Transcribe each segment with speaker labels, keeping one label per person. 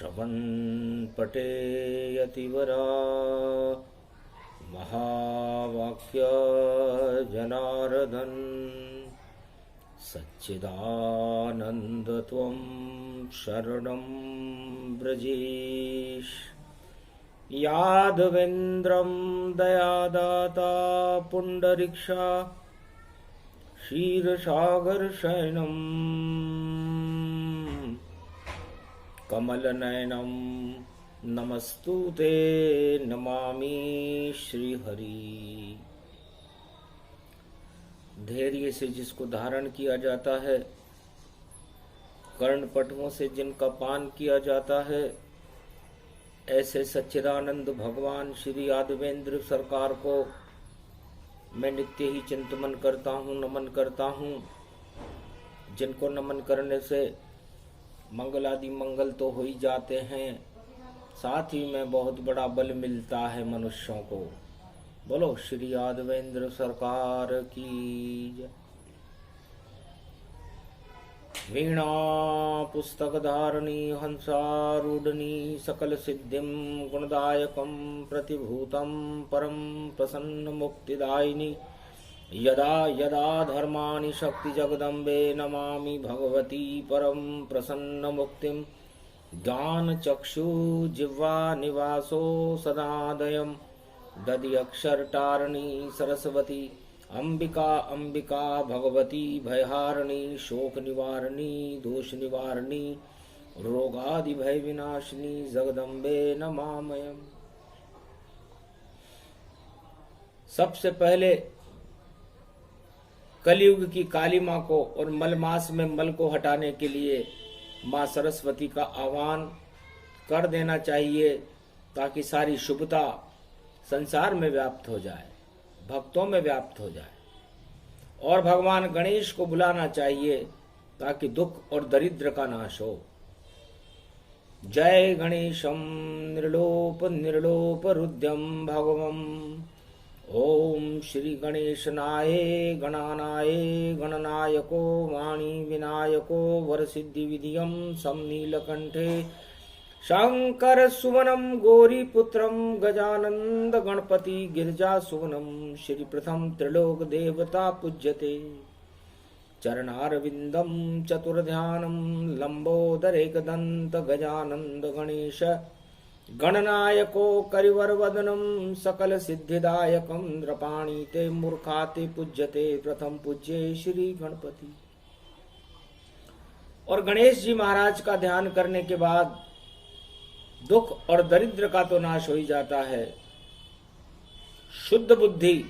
Speaker 1: श्रवन्पटे यतिवरा महावाक्य जनार्दन सच्चिदानंद त्वं शरणं व्रजेश यादवेन्द्रं दयादाता पुंडरीक्षा क्षीरसागरशयनं कमलनयनं नमस्तुते नमामि श्रीहरि। धैर्य से जिसको धारण किया जाता है, कर्णपटुओं से जिनका पान किया जाता है, ऐसे सच्चिदानंद भगवान श्री यादवेंद्र सरकार को मैं नित्य ही चिंतन करता हूँ, नमन करता हूँ। जिनको नमन करने से मंगल आदि मंगल तो हो ही जाते हैं, साथ ही में बहुत बड़ा बल मिलता है मनुष्यों को। बोलो श्री यादवेंद्र सरकार की जय। वीणा पुस्तक धारणी हंसारूढ़नी सकल सिद्धिं गुणदायकं प्रतिभूतं परम प्रसन्न मुक्तिदायिनी यदा यदा धर्माणि शक्ति जगदम्बे नमामि भगवती परम प्रसन्न मुक्तिं ज्ञान चक्षु जिह्वा निवासो सदादयम् दधि अक्षर टारणी सरस्वती अंबिका अंबिका भगवती भयहारिणी शोक निवारणी दोष निवारणी रोगादि भय विनाशिनी जगदम्बे नमामयम्। सबसे पहले कलयुग की काली माँ को और मलमास में मल को हटाने के लिए माँ सरस्वती का आह्वान कर देना चाहिए, ताकि सारी शुभता संसार में व्याप्त हो जाए, भक्तों में व्याप्त हो जाए। और भगवान गणेश को बुलाना चाहिए ताकि दुख और दरिद्र का नाश हो। जय गणेशम निर्लोप निर्लोप रुद्यम भगवम ओम श्री गणेशनाय गणानाय गणनायको वाणी विनायको वरसिद्धि विधियम समनीलकंठे शंकर सुवनम गौरीपुत्रम गजानंद गणपति गिरिजा सुवनम श्री प्रथम त्रिलोक देवता पूज्यते चरणारविंदम चतुर्ध्यानम लंबोदर एकदंत गजानंद गणेश गणनायको करिवर वदनम सकल सिद्धिदायकम नृपाणी ते मूर्खाते पूज्यते प्रथम पूज्य श्री गणपति। और गणेश जी महाराज का ध्यान करने के बाद दुख और दरिद्र का तो नाश हो ही जाता है, शुद्ध बुद्धि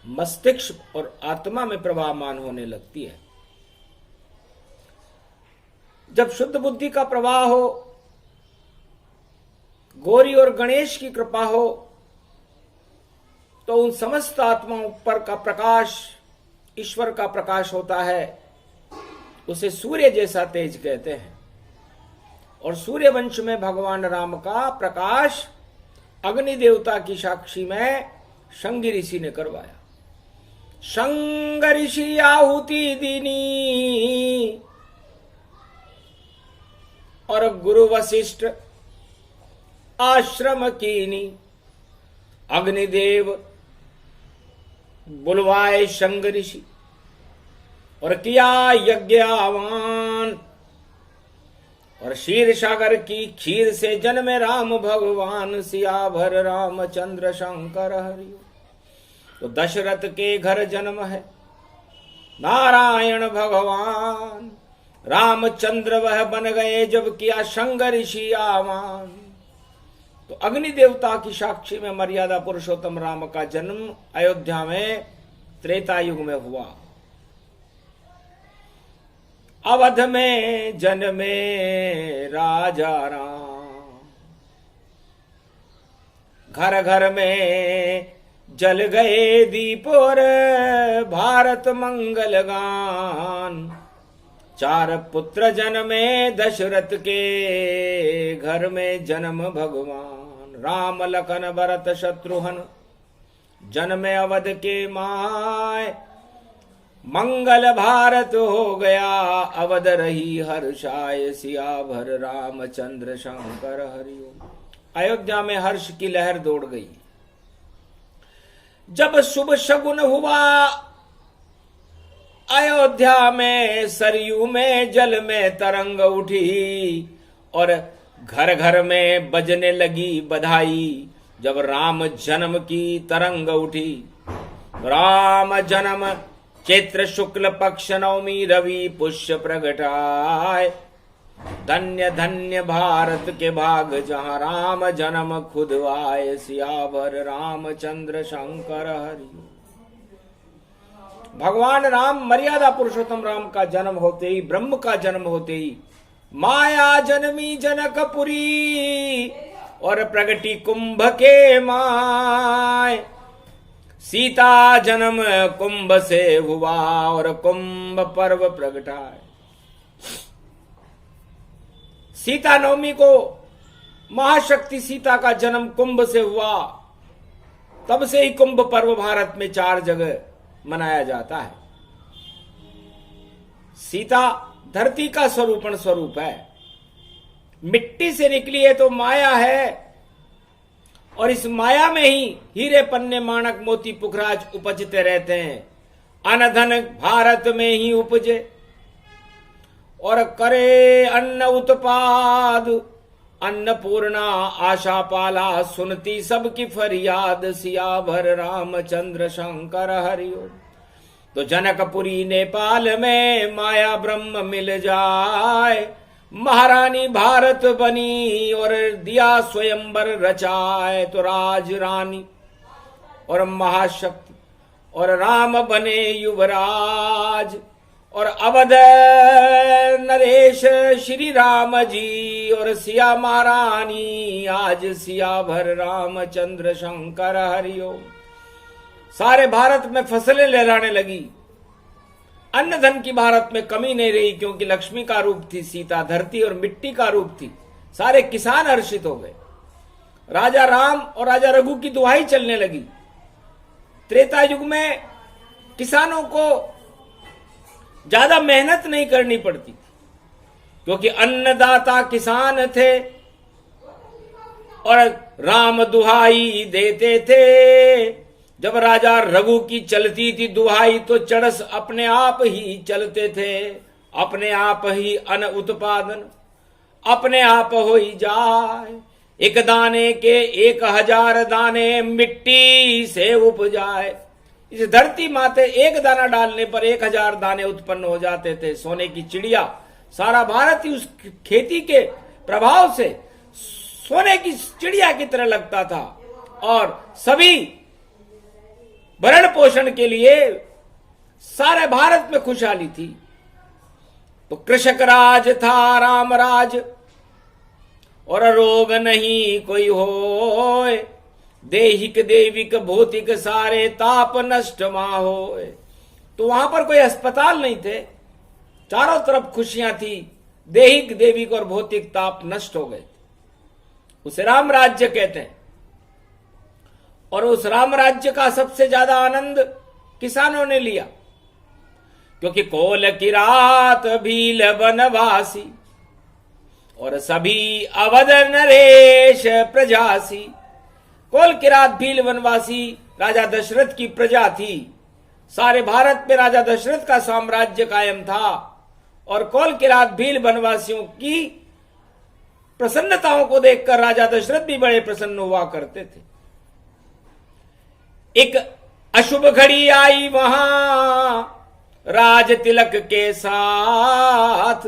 Speaker 1: मस्तिष्क और आत्मा में प्रवाहमान होने लगती है। जब शुद्ध बुद्धि का प्रवाह हो, गौरी और गणेश की कृपा हो, तो उन समस्त आत्माओं पर का प्रकाश ईश्वर का प्रकाश होता है। उसे सूर्य जैसा तेज कहते हैं। और सूर्य वंश में भगवान राम का प्रकाश अग्नि देवता की साक्षी में शंगी ऋषि ने करवाया। शंग ऋषि आहुति दीनी और गुरु वशिष्ठ आश्रम कीनी। अग्निदेव बुलवाए शंग ऋषि और किया यज्ञ आह्वान। और क्षीर सागर की खीर से जन्मे राम भगवान सियाभर रामचंद्र शंकर हरि। तो दशरथ के घर जन्म है नारायण भगवान। रामचंद्र वह बन गए जब किया शंग ऋषि आह्वान। तो अग्नि देवता की साक्षी में मर्यादा पुरुषोत्तम राम का जन्म अयोध्या में त्रेता युग में हुआ। अवध में जन्मे राजा राम। घर घर में जल गए दीप और भारत मंगल गान। चार पुत्र जन्मे दशरथ के घर में जन्म भगवान। राम लखन भरत शत्रुघ्न जन्मे अवध के माय। मंगल भारत हो गया, अवध रही हर्षाय, सियाभर रामचंद्र शंकर हरिओम। अयोध्या में हर्ष की लहर दौड़ गई। जब शुभ शगुन हुआ अयोध्या में, सरयू में जल में तरंग उठी, और घर घर में बजने लगी बधाई। जब राम जन्म की तरंग उठी, राम जन्म चैत्र शुक्ल पक्ष नवमी, रवि पुष्य प्रगटाय। धन्य धन्य भारत के भाग, जहां राम जन्म खुद आए, सियावर रामचंद्र शंकर हरि। भगवान राम, मर्यादा पुरुषोत्तम राम का जन्म होते ही, ब्रह्म का जन्म होते ही, माया जन्मी जनकपुरी, और प्रगटी कुंभ के माय। सीता जन्म कुंभ से हुआ, और कुंभ पर्व प्रगटाए। सीता नवमी को महाशक्ति सीता का जन्म कुंभ से हुआ, तब से ही कुंभ पर्व भारत में 4 जगह मनाया जाता है। सीता धरती का स्वरूप है, मिट्टी से निकली है तो माया है, और इस माया में ही हीरे पन्ने माणक मोती पुखराज उपजते रहते हैं। अनधन भारत में ही उपजे, और करे अन्न उत्पाद, अन्नपूर्णा आशा पाला, सुनती सबकी फरियाद, सियाभर रामचंद्र शंकर हरिओम। तो जनकपुरी नेपाल में माया ब्रह्म मिल जाए, महारानी भारत बनी, और दिया स्वयंवर रचाए। तो राज रानी और महाशक्ति, और राम बने युवराज, और अवध नरेश श्री राम जी, और सिया महारानी आज, सियाभर रामचंद्र शंकर हरिओम। सारे भारत में फसलें लहराने लगी, अन्न धन की भारत में कमी नहीं रही, क्योंकि लक्ष्मी का रूप थी सीता, धरती और मिट्टी का रूप थी। सारे किसान हर्षित हो गए। राजा राम और राजा रघु की दुहाई चलने लगी। त्रेता युग में किसानों को ज्यादा मेहनत नहीं करनी पड़ती, क्योंकि अन्नदाता किसान थे, और राम दुहाई देते थे। जब राजा रघु की चलती थी दुहाई, तो चड़स अपने आप ही चलते थे। अपने आप ही अन्न उत्पादन अपने आप हो ही जाए। एक दाने के 1000 दाने मिट्टी से उपजाए। इस धरती माते एक दाना डालने पर 1000 दाने उत्पन्न हो जाते थे। सोने की चिड़िया, सारा भारत ही उस खेती के प्रभाव से सोने की चिड़िया की तरह लगता था, और सभी भरण पोषण के लिए सारे भारत में खुशहाली थी। तो कृषक राज था राम राज, और रोग नहीं कोई होए। देहिक देविक भौतिक सारे ताप नष्ट मा होए। तो वहां पर कोई अस्पताल नहीं थे, चारों तरफ खुशियां थी। देहिक देविक और भौतिक ताप नष्ट हो गए। उसे राम राज्य कहते हैं। और उस राम राज्य का सबसे ज्यादा आनंद किसानों ने लिया, क्योंकि कोल की रात भील बनवासी, और सभी अवध नरेश प्रजासी। कोल की रात भील वनवासी राजा दशरथ की प्रजा थी। सारे भारत में राजा दशरथ का साम्राज्य कायम था, और कोल की रात भील वनवासियों की प्रसन्नताओं को देखकर राजा दशरथ भी बड़े प्रसन्न हुआ करते थे। एक अशुभ घड़ी आई वहां राज तिलक के साथ,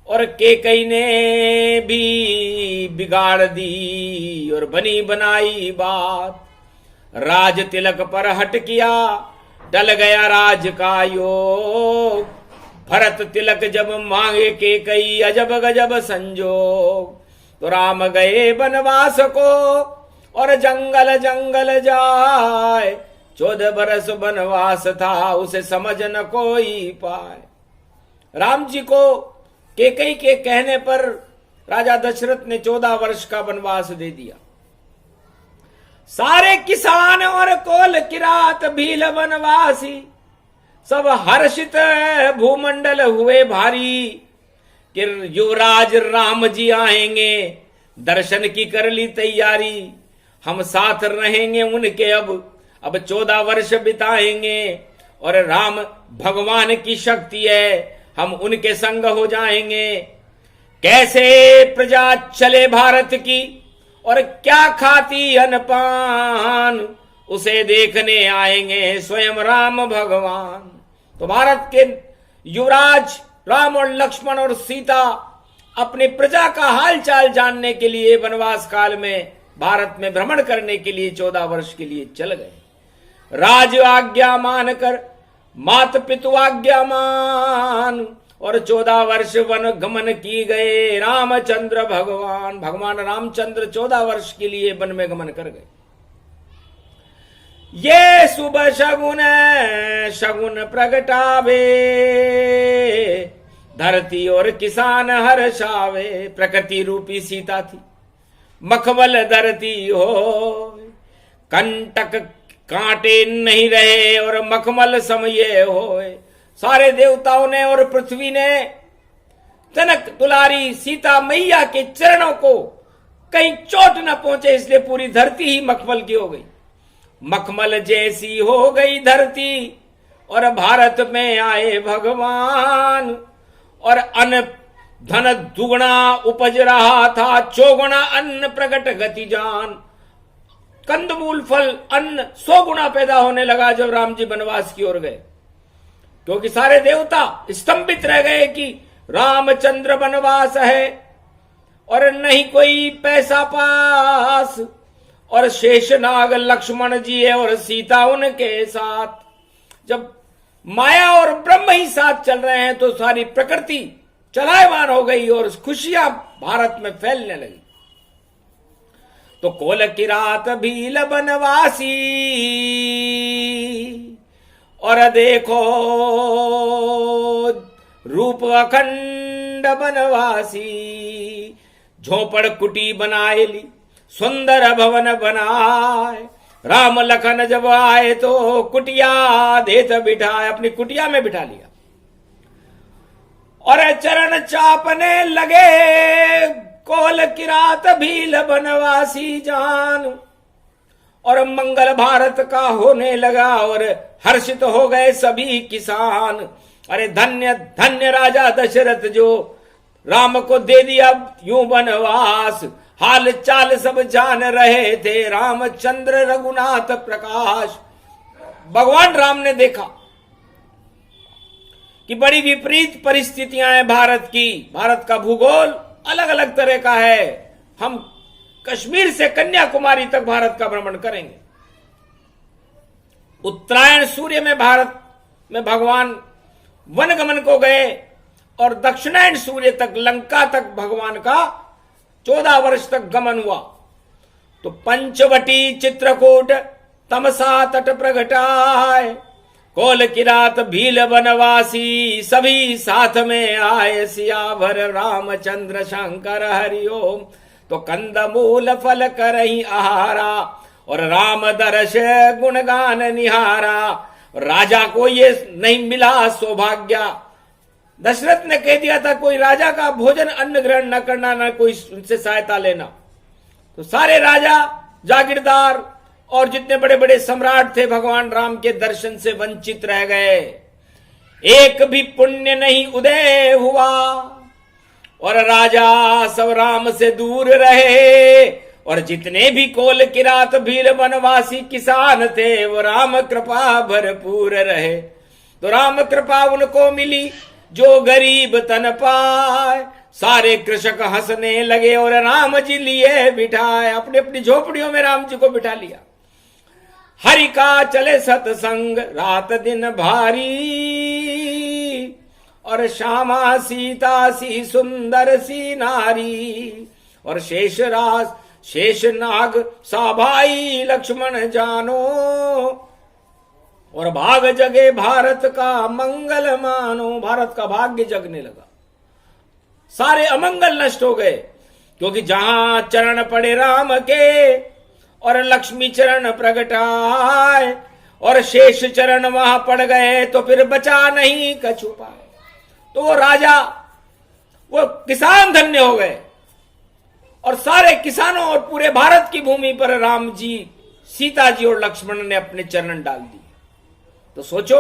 Speaker 1: और केकई ने भी बिगाड़ दी और बनी बनाई बात। राज तिलक पर हट किया, टल गया राज का योग। भरत तिलक जब मांगे केकई, अजब गजब संजोग। तो राम गए वनवास को, और जंगल जंगल जाए। 14 बरस वनवास था, उसे समझ न कोई पाए। राम जी को केकई के कहने पर राजा दशरथ ने 14 वर्ष का वनवास दे दिया। सारे किसान और कोल किरात भील वनवासी सब हर्षित भूमंडल हुए भारी कि युवराज राम जी आएंगे, दर्शन की कर ली तैयारी, हम साथ रहेंगे उनके अब 14 वर्ष बिताएंगे, और राम भगवान की शक्ति है, हम उनके संग हो जाएंगे। कैसे प्रजा चले भारत की और क्या खाती अनपान, उसे देखने आएंगे स्वयं राम भगवान। तो भारत के युवराज राम और लक्ष्मण और सीता अपनी प्रजा का हालचाल जानने के लिए वनवास काल में भारत में भ्रमण करने के लिए 14 वर्ष के लिए चल गए। राज आज्ञा मानकर मात पितु आज्ञा मान, और 14 वर्ष वन गमन की गए रामचंद्र भगवान। भगवान रामचंद्र 14 वर्ष के लिए वन में गमन कर गए। ये शुभ शगुन प्रगटावे, धरती और किसान हर्षावे। प्रकृति रूपी सीता थी, मखमल धरती हो, कंटक कांटे नहीं रहे और मखमल समय हो। सारे देवताओं ने और पृथ्वी ने जनक दुलारी सीता मैया के चरणों को कहीं चोट न पहुंचे, इसलिए पूरी धरती ही मखमल की हो गई। मखमल जैसी हो गई धरती और भारत में आए भगवान, और अन्न धन दुगुना उपज रहा था, चौगुना अन्न प्रकट गति जान। कंदमूल फल अन्न 100 गुना पैदा होने लगा जब राम जी वनवास की ओर गए, क्योंकि सारे देवता स्तंभित रह गए कि रामचंद्र वनवास है और नहीं कोई पैसा पास, और शेषनाग लक्ष्मण जी है और सीता उनके साथ। जब माया और ब्रह्म ही साथ चल रहे हैं तो सारी प्रकृति चलायमान हो गई और खुशियां भारत में फैलने लगी। तो कोल की रात भील बनवासी, और देखो रूप अखंड बनवासी। झोपड़ कुटी बनाए ली, सुंदर भवन बनाए। राम लखन जब आए तो कुटिया देत बिठाए, अपनी कुटिया में बिठा लिया और चरण चापने लगे। कोल की रात भील बनवासी जान, और मंगल भारत का होने लगा और हर्षित हो गए सभी किसान। अरे धन्य धन्य राजा दशरथ जो राम को दे दिया यूं वनवास। हाल चाल सब जान रहे थे रामचंद्र रघुनाथ प्रकाश। भगवान राम ने देखा कि बड़ी विपरीत परिस्थितियां हैं भारत की। भारत का भूगोल अलग अलग तरह का है। हम कश्मीर से कन्याकुमारी तक भारत का भ्रमण करेंगे। उत्तरायण सूर्य में भारत में भगवान वनगमन को गए और दक्षिणायन सूर्य तक लंका तक भगवान का 14 वर्ष तक गमन हुआ। तो पंचवटी चित्रकूट तमसा तट प्रगटाए। कोल की रात भील बनवासी, सभी साथ में आए सियावर रामचंद्र शंकर हरिओम। तो कंदमूल फल करही आहारा और राम दर्श गुणगान निहारा। राजा को ये नहीं मिला सौभाग्य। दशरथ ने कह दिया था कोई राजा का भोजन अन्न ग्रहण न करना, न कोई उनसे सहायता लेना। तो सारे राजा जागीरदार और जितने बड़े बड़े सम्राट थे भगवान राम के दर्शन से वंचित रह गए। एक भी पुण्य नहीं उदय हुआ और राजा सब राम से दूर रहे। और जितने भी कोल की रात भील वनवासी किसान थे वो राम कृपा भरपूर रहे। तो राम कृपा उनको मिली जो गरीब तन पाए। सारे कृषक हंसने लगे और राम जी लिए बिठाए। अपनी अपनी झोपड़ियों में राम जी को बिठा लिया। हरि का चले सत्संग रात दिन भारी, और श्यामा सीता सी सुंदर सी नारी। और शेष नाग सा भाई लक्ष्मण जानो, और भाग जगे भारत का मंगल मानो। भारत का भाग्य जगने लगा, सारे अमंगल नष्ट हो गए। क्योंकि जहां चरण पड़े राम के और लक्ष्मी चरण प्रगटाए, और शेष चरण वहां पड़ गए तो फिर बचा नहीं कछु पाए। तो वो राजा, वो किसान धन्य हो गए और सारे किसानों और पूरे भारत की भूमि पर राम जी, सीता जी और लक्ष्मण ने अपने चरण डाल दिए। तो सोचो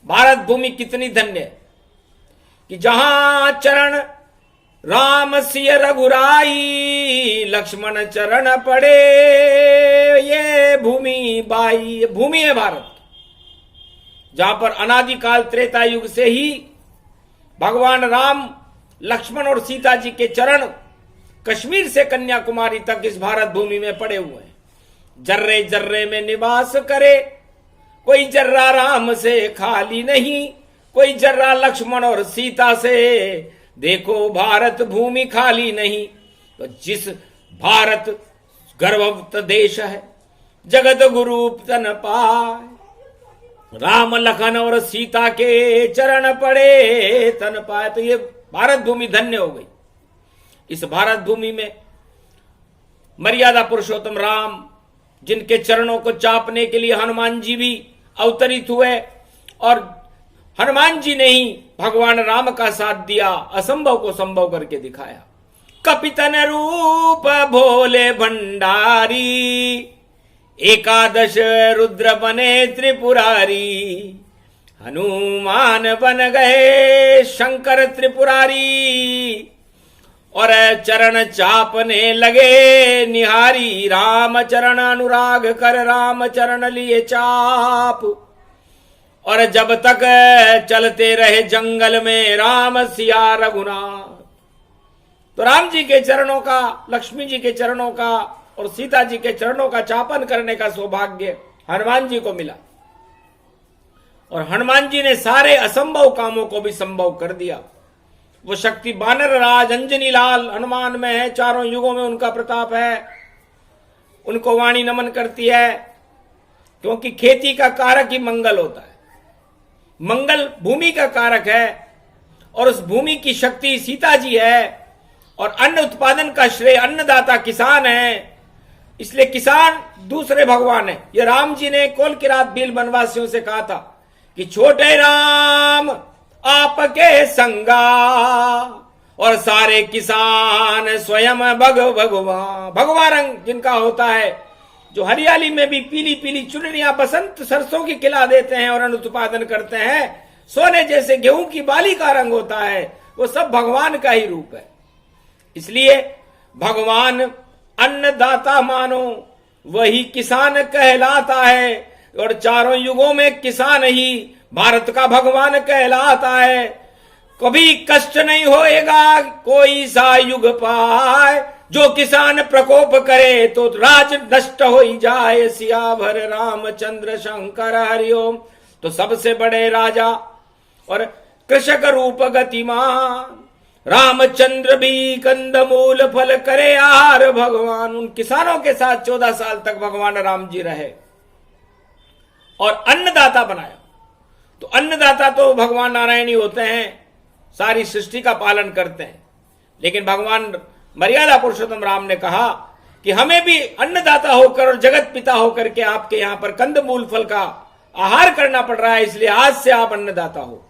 Speaker 1: भारत भूमि कितनी धन्य है कि जहां चरण राम सिय रघुराई, लक्ष्मण चरण पड़े ये भूमि बाई। ये भूमि है भारत की, जहां पर अनादिकाल त्रेता युग से ही भगवान राम, लक्ष्मण और सीता जी के चरण कश्मीर से कन्याकुमारी तक इस भारत भूमि में पड़े हुए हैं। जर्रे जर्रे में निवास करे, कोई जर्रा राम से खाली नहीं, कोई जर्रा लक्ष्मण और सीता से, देखो भारत भूमि खाली नहीं। तो जिस भारत गर्भवत देश है, जगत गुरु तन पाए, राम लखन और सीता के चरण पड़े तन पाए। तो ये भारत भूमि धन्य हो गई। इस भारत भूमि में मर्यादा पुरुषोत्तम राम, जिनके चरणों को चापने के लिए हनुमान जी भी अवतरित हुए, और हनुमान जी ने ही भगवान राम का साथ दिया, असंभव को संभव करके दिखाया। कपितन रूप भोले भंडारी, एकादश रुद्र बने त्रिपुरारी, हनुमान बन गए शंकर त्रिपुरारी, और चरण चापने लगे निहारी, राम चरण अनुराग कर राम चरण लिए चाप। और जब तक चलते रहे जंगल में राम सिया रघुनाथ। तो राम जी के चरणों का, लक्ष्मी जी के चरणों का और सीता जी के चरणों का चापन करने का सौभाग्य हनुमान जी को मिला, और हनुमान जी ने सारे असंभव कामों को भी संभव कर दिया। वो शक्ति बानर राज अंजनी लाल हनुमान में है, चारों युगों में उनका प्रताप है। उनको वाणी नमन करती है, क्योंकि खेती का कारक ही मंगल होता है। मंगल भूमि का कारक है, और उस भूमि की शक्ति सीता जी है, और अन्न उत्पादन का श्रेय अन्नदाता किसान है। इसलिए किसान दूसरे भगवान है। ये राम जी ने कोल किरात भील वनवासियों से कहा था कि छोटे राम आपके संगा, और सारे किसान स्वयं भगवान। भगवा रंग जिनका होता है, जो हरियाली में भी पीली पीली चुनरियां बसंत सरसों की खिला देते हैं और अन्न उत्पादन करते हैं, सोने जैसे गेहूं की बाली का रंग होता है, वो सब भगवान का ही रूप है। इसलिए भगवान अन्नदाता मानो, वही किसान कहलाता है, और चारों युगों में किसान ही भारत का भगवान कहलाता है। कभी कष्ट नहीं होएगा कोई सा युग पाए, जो किसान प्रकोप करे तो राज नष्ट हो ही जाए। सियावर रामचंद्र शंकर हरिओम। तो सबसे बड़े राजा और कृषक रूप गतिमान रामचंद्र भी कंदमूल फल करे आहार भगवान। उन किसानों के साथ 14 साल तक भगवान राम जी रहे और अन्नदाता बनाया। तो अन्नदाता तो भगवान नारायण ही होते हैं, सारी सृष्टि का पालन करते हैं। लेकिन भगवान मर्यादा पुरुषोत्तम राम ने कहा कि हमें भी अन्नदाता होकर और जगत पिता होकर के आपके यहां पर कंदमूल फल का आहार करना पड़ रहा है, इसलिए आज से आप अन्नदाता हो।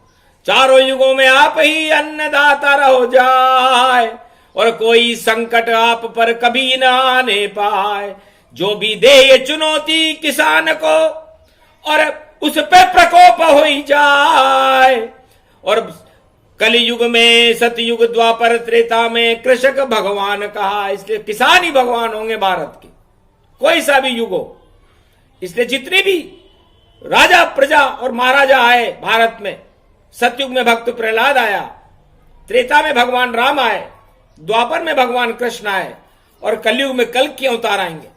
Speaker 1: चारों युगों में आप ही अन्नदाता रहो जाए, और कोई संकट आप पर कभी न आने पाए। जो भी दे ये चुनौती किसान को, और उस पे प्रकोप हो ही जाए। और कलयुग में, सतयुग, द्वापर, त्रेता में कृषक भगवान कहा, इसलिए किसान ही भगवान होंगे भारत के, कोई सा भी युग हो। इसलिए जितने भी राजा, प्रजा और महाराजा आए भारत में, सतयुग में भक्त प्रहलाद आया, त्रेता में भगवान राम आए, द्वापर में भगवान कृष्ण आए, और कलयुग में कल्कि अवतार आएंगे।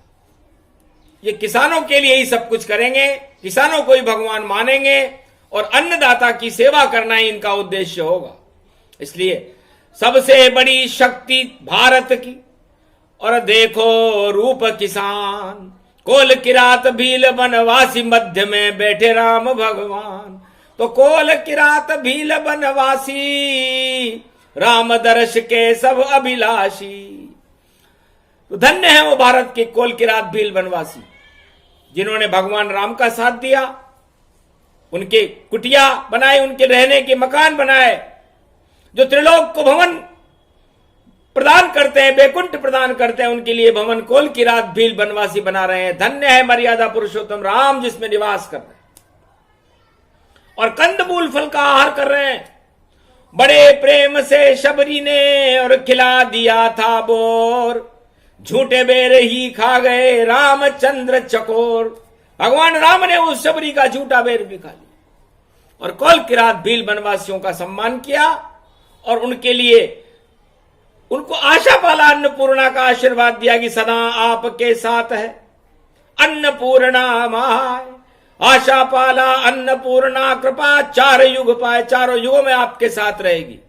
Speaker 1: ये किसानों के लिए ही सब कुछ करेंगे, किसानों को ही भगवान मानेंगे, और अन्नदाता की सेवा करना ही इनका उद्देश्य होगा। इसलिए सबसे बड़ी शक्ति भारत की, और देखो रूप किसान, कोल किरात भील बनवासी, मध्य में बैठे राम भगवान। तो कोल किरात भील बनवासी, राम दर्श के सब अभिलाषी। तो धन्य है वो भारत के कोल किरात भील बनवासी, जिन्होंने भगवान राम का साथ दिया, उनके कुटिया बनाए, उनके रहने के मकान बनाए, जो त्रिलोक को भवन प्रदान करते हैं, बैकुंठ प्रदान करते हैं, उनके लिए भवन कोल की रात भील बनवासी बना रहे हैं। धन्य है मर्यादा पुरुषोत्तम राम जिसमें निवास कर रहे हैं और कंदमूल फल का आहार कर रहे हैं। बड़े प्रेम से शबरी ने और खिला दिया था बोर, झूठे बेर ही खा गए रामचंद्र चकोर। भगवान राम ने उस शबरी का झूठा बेर भी खा लिया और कोल की रात भील बनवासियों का सम्मान किया और उनके लिए उनको आशा पाला, अन्नपूर्णा का आशीर्वाद दिया कि सदा आपके साथ है अन्नपूर्णा माय। आशा पाला अन्नपूर्णा कृपा चार युग पाए, चारों युगों में आपके साथ रहेगी।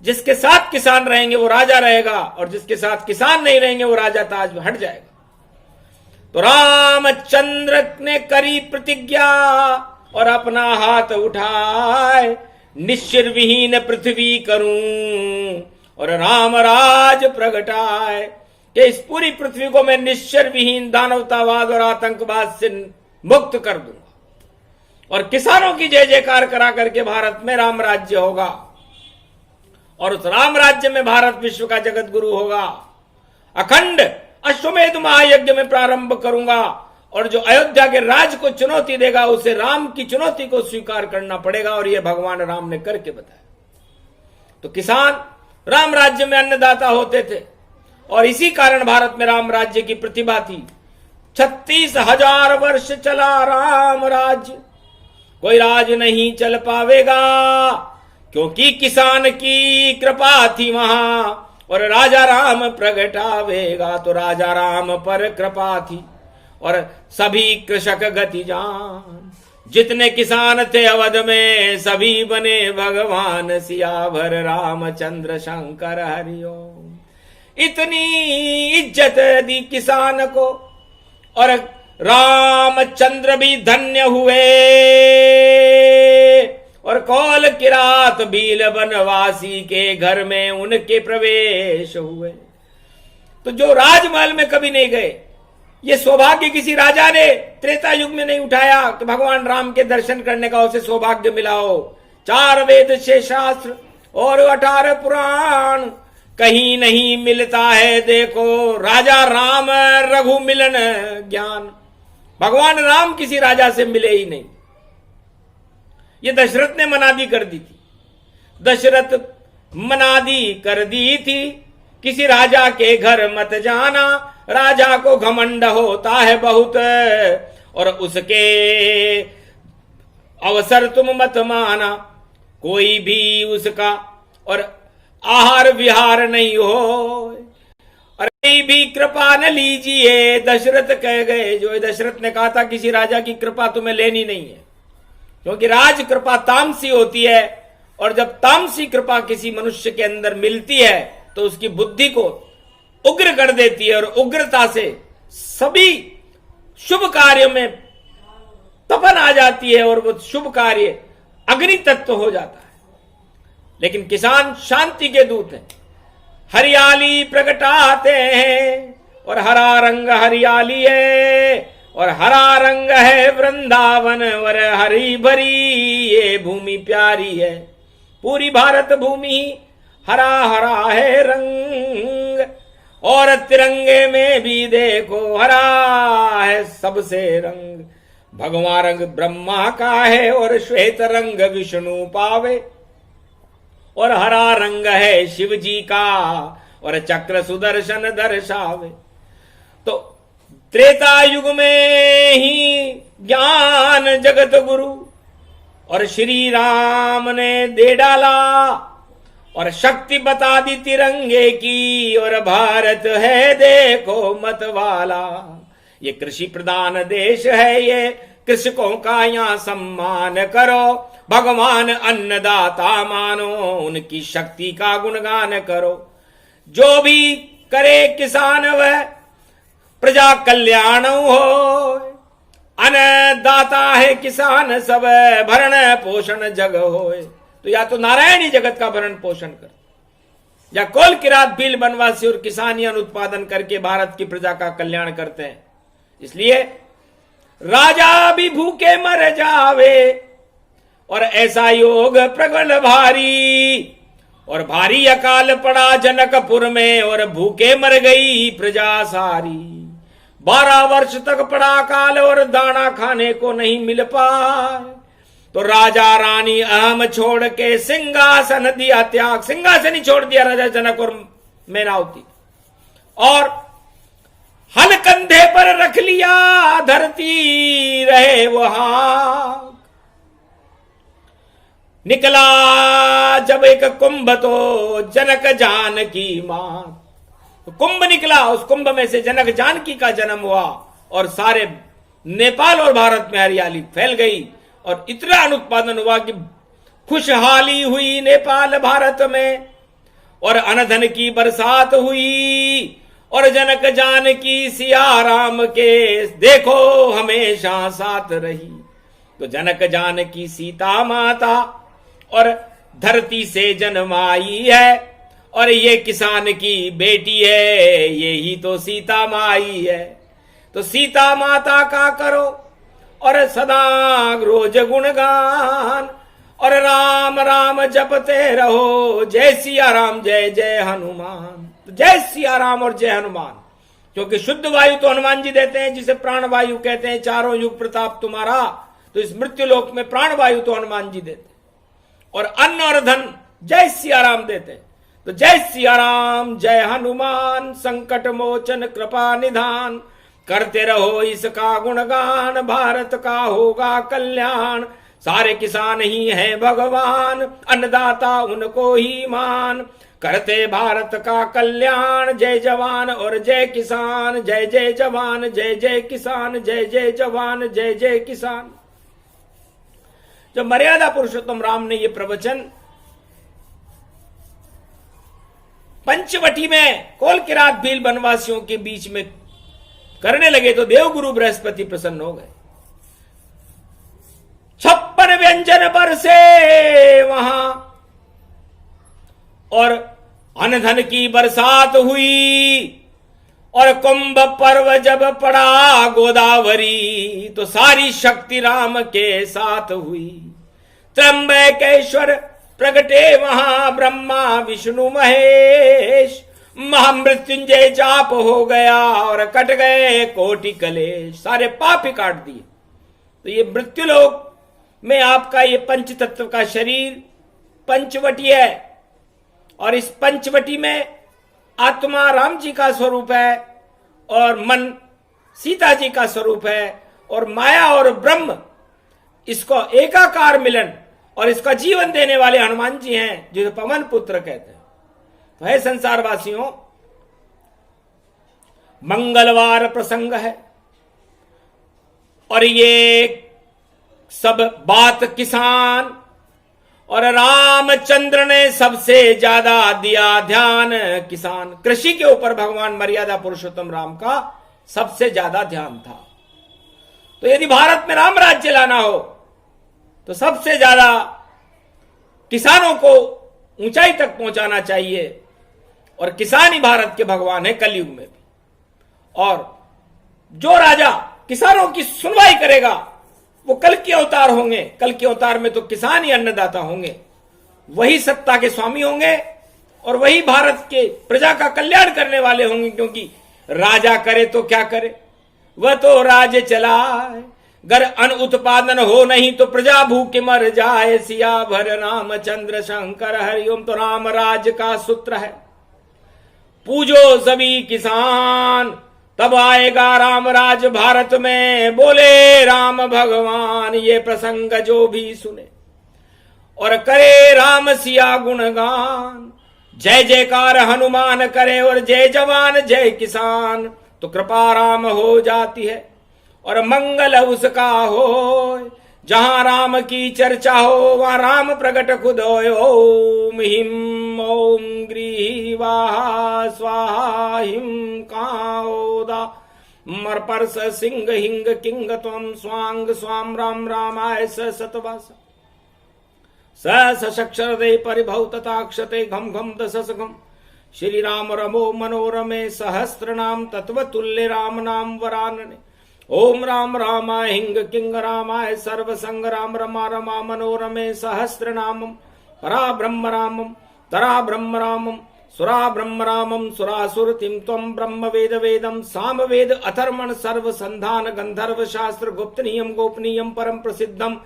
Speaker 1: जिसके साथ किसान रहेंगे वो राजा रहेगा और जिसके साथ किसान नहीं रहेंगे वो राजा ताज हट जाएगा। तो रामचंद्र ने करी प्रतिज्ञा और अपना हाथ उठाए, निश्चिर विहीन पृथ्वी करूं और राम राज प्रगटाए, कि इस पूरी पृथ्वी को मैं निश्चर विहीन दानवतावाद और आतंकवाद से मुक्त कर दूंगा और किसानों की जय जयकार करा करके भारत में राम राज्य होगा और उस राम राज्य में भारत विश्व का जगत गुरु होगा। अखंड अश्वमेध महायज्ञ में प्रारंभ करूंगा और जो अयोध्या के राज को चुनौती देगा उसे राम की चुनौती को स्वीकार करना पड़ेगा और यह भगवान राम ने करके बताया। तो किसान राम राज्य में अन्नदाता होते थे और इसी कारण भारत में राम राज्य की प्रतिभा थी। 36,000 वर्ष चला राम राज्य, कोई राज नहीं चल पावेगा क्योंकि किसान की कृपा थी वहां और राजा राम प्रगटावेगा। तो राजा राम पर कृपा थी और सभी कृषक गति जान, जितने किसान थे अवध में सभी बने भगवान। सियावर रामचंद्र शंकर हरिओम। इतनी इज्जत दी किसान को और रामचंद्र भी धन्य हुए और कौल की रात भील बनवासी के घर में उनके प्रवेश हुए। तो जो राजमहल में कभी नहीं गए, ये सौभाग्य किसी राजा ने त्रेता युग में नहीं उठाया कि भगवान राम के दर्शन करने का उसे सौभाग्य मिला हो। 4 वेद 6 शास्त्र और 18 पुराण, कहीं नहीं मिलता है देखो राजा राम रघु मिलन ज्ञान। भगवान राम किसी राजा से मिले ही नहीं। ये दशरथ ने मनादी कर दी थी, दशरथ मनादी कर दी थी, किसी राजा के घर मत जाना, राजा को घमंड होता है बहुत और उसके अवसर तुम मत माना, कोई भी उसका और आहार विहार नहीं हो, और कोई भी कृपा न लीजिए। दशरथ कह गए, जो दशरथ ने कहा था किसी राजा की कृपा तुम्हें लेनी नहीं है, क्योंकि राज कृपा तामसी होती है और जब तामसी कृपा किसी मनुष्य के अंदर मिलती है तो उसकी बुद्धि को उग्र कर देती है और उग्रता से सभी शुभ कार्यों में तपन आ जाती है और वो शुभ कार्य अग्नि तत्व हो जाता है। लेकिन किसान शांति के दूत हैं, हरियाली प्रगटाते हैं और हरा रंग हरियाली है और हरा रंग है वृंदावन और हरी भरी ये भूमि प्यारी है। पूरी भारत भूमि हरा हरा है रंग और तिरंगे में भी देखो हरा है सबसे रंग। भगवा रंग ब्रह्मा का है और श्वेत रंग विष्णु पावे और हरा रंग है शिव जी का और चक्र सुदर्शन दर्शावे। तो त्रेता युग में ही ज्ञान जगत गुरु और श्री राम ने दे डाला और शक्ति बता दी तिरंगे की और भारत है देखो मत वाला। ये कृषि प्रधान देश है, ये कृषकों का यहाँ सम्मान करो, भगवान अन्नदाता मानो, उनकी शक्ति का गुणगान करो। जो भी करे किसान वह प्रजा कल्याण हो, अन्नदाता है किसान सब भरण पोषण जग होए। तो या तो नारायणी जगत का भरण पोषण कर, या कोल किरात भील बनवासी और किसानियन उत्पादन करके भारत की प्रजा का कल्याण करते हैं। इसलिए राजा भी भूखे मर जावे, और ऐसा योग प्रबल भारी। और भारी अकाल पड़ा जनकपुर में, और भूखे मर गई प्रजा सारी। 12 वर्ष तक पड़ा अकाल, और दाना खाने को नहीं मिल पाए। तो राजा रानी अहम छोड़ के सिंहासन दिया त्याग, सिंहासन ही छोड़ दिया राजा जनक और मैनावती, और हल कंधे पर रख लिया, धरती रहे वहां। निकला जब एक कुंभ तो जनक जानकी मां, तो कुंभ निकला, उस कुंभ में से जनक जानकी का जन्म हुआ, और सारे नेपाल और भारत में हरियाली फैल गई, और इतना अनुत्पादन हुआ कि खुशहाली हुई नेपाल भारत में, और अनधन की बरसात हुई। और जनक जानकी सिया राम के देखो हमेशा साथ रही। तो जनक जानकी सीता माता और धरती से जन्माई है, और ये किसान की बेटी है, यही तो सीता माई है। तो सीता माता का करो और सदा रोज गुणगान, और राम राम जपते रहो, जय सिया राम जय जय हनुमान। तो जय सिया राम और जय हनुमान, क्योंकि शुद्ध वायु तो हनुमान जी देते हैं, जिसे प्राण वायु कहते हैं। चारों युग प्रताप तुम्हारा, तो इस मृत्यु लोक में प्राण वायु तो हनुमान जी देते हैं, और अन्न और धन जय सिया राम देते हैं। तो जय सिया राम जय हनुमान, संकट मोचन कृपा निधान, करते रहो इसका गुणगान, भारत का होगा कल्याण। सारे किसान ही हैं भगवान, अन्नदाता उनको ही मान, करते भारत का कल्याण। जय जवान और जय किसान, जय जय जवान जय जय किसान, जय जय जवान जय जय किसान। जब मर्यादा पुरुषोत्तम राम ने ये प्रवचन पंचवटी में कोल किरात भील वनवासियों के बीच में करने लगे, तो देवगुरु बृहस्पति प्रसन्न हो गए। 56 व्यंजन बरसे वहां, और अनधन की बरसात हुई। और कुंभ पर्व जब पड़ा गोदावरी, तो सारी शक्ति राम के साथ हुई। त्र्यंबकेश्वर प्रगटे वहां ब्रह्मा विष्णु महेश, महामृत्युंजय जाप हो गया, और कट गए कोटि कलेश, सारे पाप ही काट दिए। तो ये मृत्युलोक में आपका ये पंच तत्व का शरीर पंचवटी है, और इस पंचवटी में आत्मा राम जी का स्वरूप है, और मन सीता जी का स्वरूप है, और माया और ब्रह्म इसको एकाकार मिलन और इसका जीवन देने वाले हनुमान जी हैं, जिसे पवन पुत्र कहते हैं। तो है संसारवासियों, मंगलवार प्रसंग है, और ये सब बात किसान और रामचंद्र ने सबसे ज्यादा दिया ध्यान किसान। कृषि के ऊपर भगवान मर्यादा पुरुषोत्तम राम का सबसे ज्यादा ध्यान था। तो यदि भारत में राम राज्य लाना हो तो सबसे ज्यादा किसानों को ऊंचाई तक पहुंचाना चाहिए, और किसान ही भारत के भगवान है कलयुग में भी। और जो राजा किसानों की सुनवाई करेगा वो कल के अवतार होंगे। कल के अवतार में तो किसान ही अन्नदाता होंगे, वही सत्ता के स्वामी होंगे, और वही भारत के प्रजा का कल्याण करने वाले होंगे। क्योंकि राजा करे तो क्या करे, वह तो राज्य चलाए। अगर अन्न उत्पादन हो नहीं तो प्रजा भूखे मर जाए। सिया भर रामचंद्र शंकर हरिओम। तो राम राज का सूत्र है, पूजो सभी किसान, तब आएगा राम राज भारत में। बोले राम भगवान ये प्रसंग जो भी सुने, और करे राम सिया गुणगान। जय जयकार हनुमान करे, और जय जवान जय किसान। तो कृपा राम हो जाती है, और मंगल उसका हो। जहां राम की चर्चा हो वहां राम प्रकट खुद हो। ओम हिम ओम ग्रीवाहा स्वाहा हिम काओदा मरपर्स सिंह हिंग किंग त्वम स्वांग स्वाम राम रामाय स सतवास सक्षर दे परिभव तथाक्षते घम घम दशस घम। श्री राम रमो मनोरमे सहस्त्र नाम तत्व तुल्य राम नाम वरानने। ओम राम रामाय हिंग किंग रामाय सर्व संग राम रमा रमा मनोरमे सहस्र नामम परा ब्रह्म रामम तरा ब्रह्म रामम सुरा ब्रह्म रामम सुरासुरतिम त्वं ब्रह्म वेद वेदम साम वेद अथर्मण सर्व संधान गंधर्व शास्त्र गुप्त नियम गोपनीयम परम प्रसिद्धम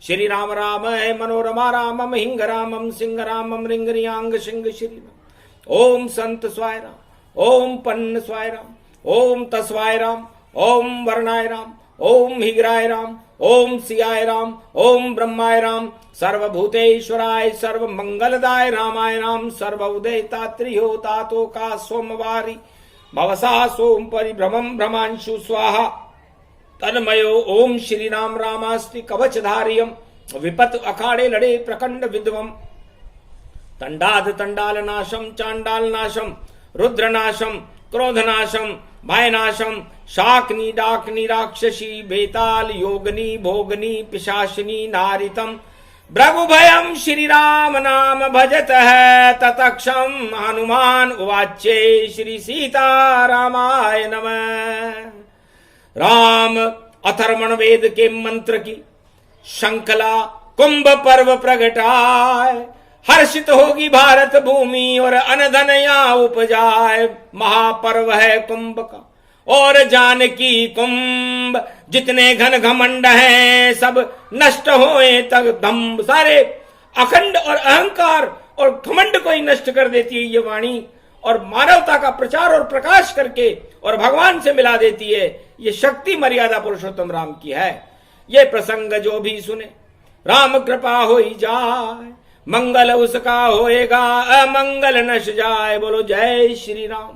Speaker 1: श्री राम राम है मनोरमा रामम हिंग रामम सिंह रामम रिंग रियांग सिंह श्री राम। ओम संत स्वाय राम ओम पन्न स्वाय राम ओम तस्वाय राम ओम वर्णाय राम ओम हिग्राय राम ओम सियाय राम ओम ब्रह्माय राम सर्वभूतेश्वराय सर्व मंगलदाय रामाय राम सर्वउदय तात्रियो तातो का सोमवारी भवसा सोम परिभ्रमं भ्रमांशु स्वाहा तन्मयो ओम श्री राम रामास्ति कवचधारियम विपत अखाड़े लड़े प्रकंड विद्वम तंडाद तंडाल नाशम चांडाल नाशम रुद्र नाशम क्रोध नाशम भय नाशम शाकनी डाकनी राक्षसी बेताल योगनी भोगनी पिशाचिनी नारितम भृगुभयम श्री राम नाम भजत है ततक्षम हनुमान उवाच्ये श्री सीता रामाय नमः। राम अथर्वण वेद के मंत्र की शंखला कुंभ पर्व प्रगटाए हर्षित होगी भारत भूमि और अनधन यहाँ उपजाए महापर्व है कुंभ का और जानकी कुंभ जितने घन घमंड हैं सब नष्ट होए तक दम्भ सारे अखंड और अहंकार और घमंड को ही नष्ट कर देती है ये वाणी और मानवता का प्रचार और प्रकाश करके और भगवान से मिला देती है। ये शक्ति मर्यादा पुरुषोत्तम राम की है। ये प्रसंग जो भी सुने राम कृपा हो ही जाए मंगल उसका होएगा अमंगल नश जाए। बोलो जय श्री राम।